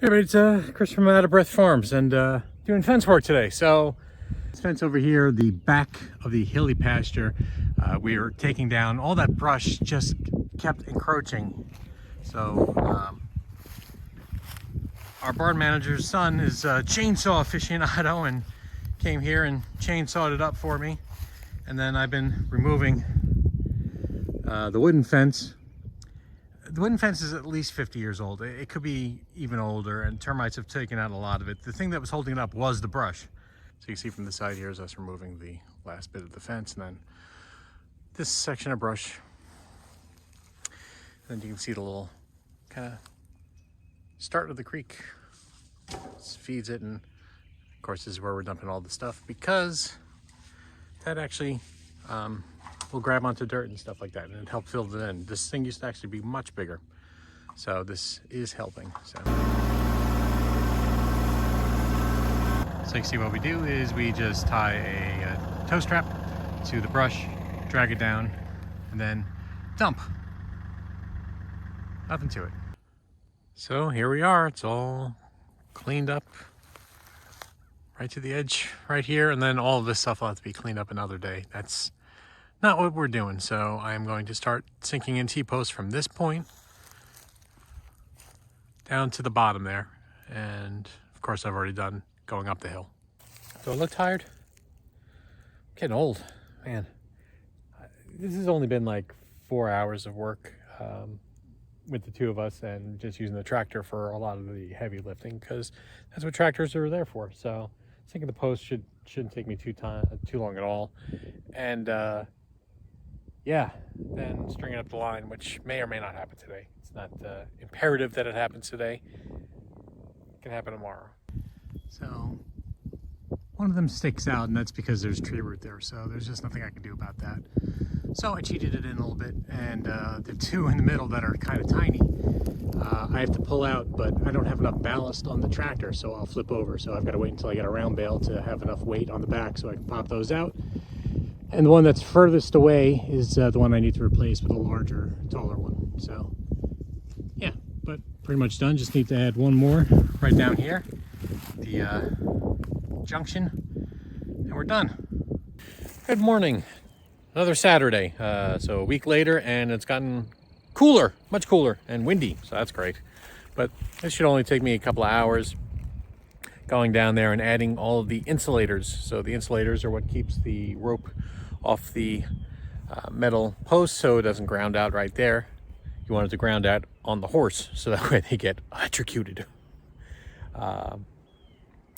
Hey everybody, it's Chris from Out of Breath Farms and doing fence work today. So this fence over here, the back of the hilly pasture, we are taking down. All that brush just kept encroaching. So our barn manager's son is chainsaw aficionado and came here and chainsawed it up for me. And then I've been removing the wooden fence. The wooden fence is at least 50 years old. It could be even older, and termites have taken out a lot of it. The thing that was holding it up was the brush. So you can see from the side here is us removing the last bit of the fence, and then this section of brush. And then you can see the little kind of start of the creek. This feeds it, and of course this is where we're dumping all the stuff, because that actually will grab onto dirt and stuff like that, and it helps fill it in. This thing used to actually be much bigger, so this is helping. So you can see what we do is we just tie a tow strap to the brush, drag it down, and then dump. Nothing to it. So here we are. It's all cleaned up right to the edge right here, and then all of this stuff will have to be cleaned up another day. That's not what we're doing. So I am going to start sinking in T-posts from this point down to the bottom there, and of course I've already done going up the hill. Do I look tired? I'm getting old, man. This has only been like 4 hours of work with the two of us, and just using the tractor for a lot of the heavy lifting, because that's what tractors are there for. So sinking the post shouldn't take me too long at all. And yeah, then stringing up the line, which may or may not happen today. It's not imperative that it happens today. It can happen tomorrow. So one of them sticks out, and that's because there's tree root there, so there's just nothing I can do about that. So I cheated it in a little bit, and the two in the middle that are kind of tiny, I have to pull out, but I don't have enough ballast on the tractor, so I'll flip over. So I've got to wait until I get a round bale to have enough weight on the back so I can pop those out. And the one that's furthest away is the one I need to replace with a larger, taller one. So yeah, but pretty much done. Just need to add one more right down here, the junction, and we're done. Good morning. Another Saturday. So a week later, and it's gotten cooler, much cooler, and windy, so that's great. But this should only take me a couple of hours, going down there and adding all of the insulators. So the insulators are what keeps the rope off the metal post, so it doesn't ground out right there. You want it to ground out on the horse, so that way they get electrocuted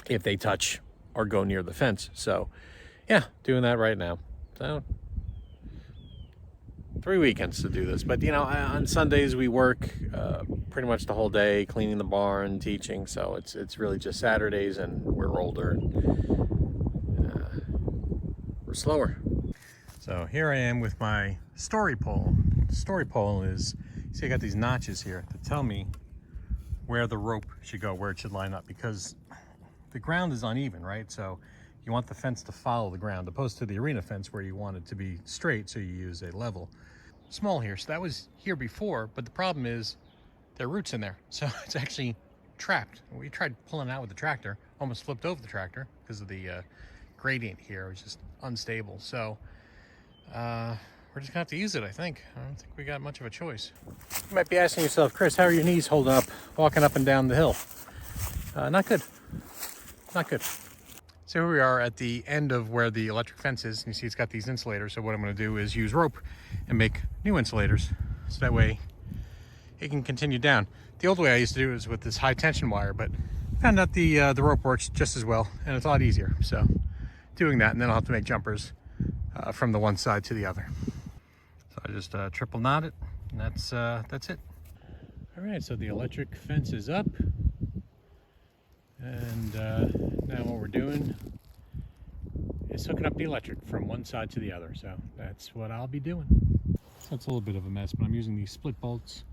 if they touch or go near the fence. So yeah, doing that right now. So 3 weekends to do this, but you know, on Sundays we work pretty much the whole day, cleaning the barn, teaching. So it's really just Saturdays, and we're older, we're slower. So here I am with my story pole. The story pole is, see, I got these notches here to tell me where the rope should go, where it should line up, because the ground is uneven, right? So you want the fence to follow the ground, opposed to the arena fence where you want it to be straight, so you use a level. Small here, so that was here before, but the problem is there are roots in there, so it's actually trapped. We tried pulling it out with the tractor, almost flipped over the tractor because of the gradient here. It was just unstable. So we're just gonna have to use it, I think. I don't think we got much of a choice. You might be asking yourself, Chris, how are your knees holding up walking up and down the hill? Not good. Not good. So here we are at the end of where the electric fence is. You see it's got these insulators. So what I'm going to do is use rope and make new insulators, so that way it can continue down. The old way I used to do it was with this high tension wire, but I found out the rope works just as well, and it's a lot easier. So doing that, and then I'll have to make jumpers from the one side to the other. So I just triple knot it, and that's it. All right, so the electric fence is up. And now what we're doing is hooking up the electric from one side to the other. So that's what I'll be doing. So it's a little bit of a mess, but I'm using these split bolts,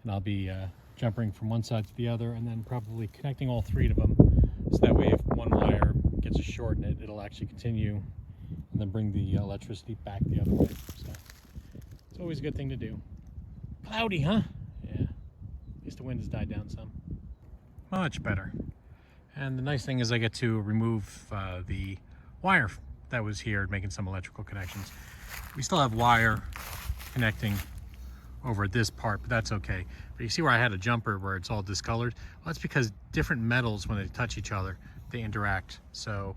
and I'll be jumpering from one side to the other, and then probably connecting all three of them. So that way if one wire gets a short in it, it'll actually continue and then bring the electricity back the other way. So it's always a good thing to do. Cloudy, huh? Yeah. At least the wind has died down some. much better. And the nice thing is I get to remove the wire that was here making some electrical connections. We still have wire connecting over this part, but that's okay. But you see where I had a jumper where it's all discolored? Well, that's because different metals, when they touch each other, they interact. So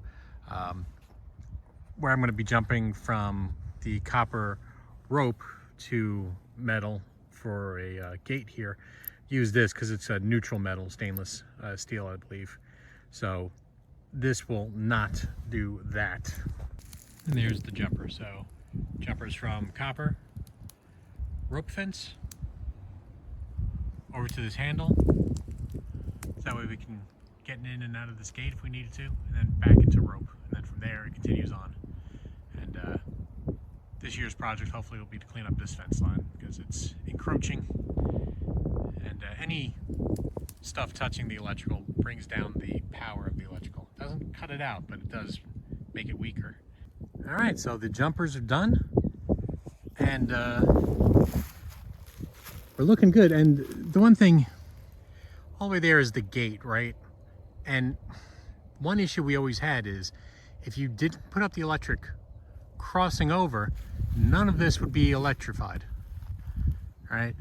where I'm going to be jumping from the copper rope to metal for a gate here, use this because it's a neutral metal, stainless steel, I believe. So this will not do that. And there's the jumper. So jumpers from copper rope fence over to this handle. So that way we can get in and out of this gate if we needed to, and then back into rope. And then from there it continues on. And this year's project hopefully will be to clean up this fence line because it's encroaching. And any stuff touching the electrical brings down the power of the electrical. It doesn't cut it out, but it does make it weaker. All right, so the jumpers are done. And we're looking good. And the one thing, all the way there is the gate, right? And one issue we always had is if you didn't put up the electric crossing over, none of this would be electrified, right?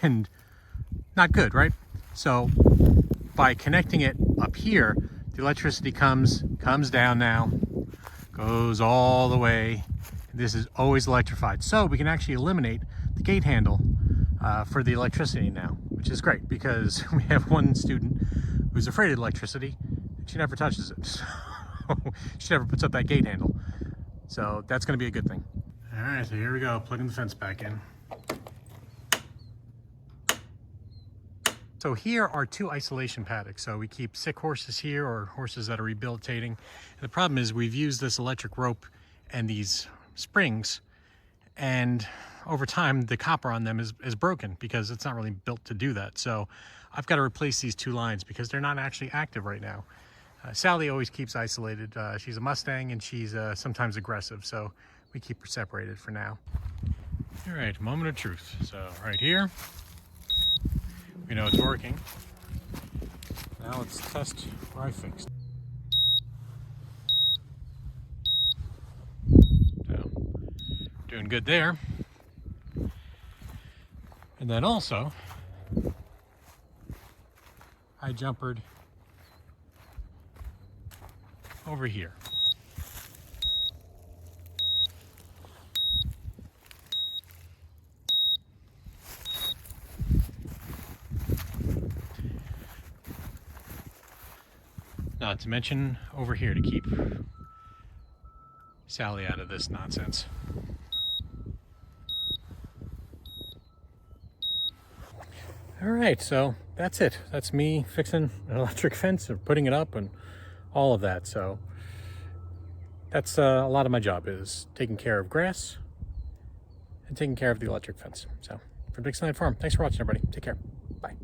And not good, right? So by connecting it up here, the electricity comes down now, goes all the way. This is always electrified. So we can actually eliminate the gate handle for the electricity now, which is great because we have one student who's afraid of electricity and she never touches it. So she never puts up that gate handle. So that's going to be a good thing. All right, so here we go, plugging the fence back in. So here are 2 isolation paddocks. So we keep sick horses here or horses that are rehabilitating. And the problem is we've used this electric rope and these springs, and over time the copper on them is broken because it's not really built to do that. So I've got to replace these 2 lines because they're not actually active right now. Sally always keeps isolated. She's a Mustang and she's sometimes aggressive, so we keep her separated for now. All right, moment of truth. So right here, we know it's working. Now let's test where I fixed. So, doing good there. And then also, I jumpered over here. Not to mention over here to keep Sally out of this nonsense. All right, so that's it. That's me fixing an electric fence and putting it up and all of that. So that's a lot of my job is taking care of grass and taking care of the electric fence. So from Big Slide Farm, thanks for watching, everybody. Take care. Bye.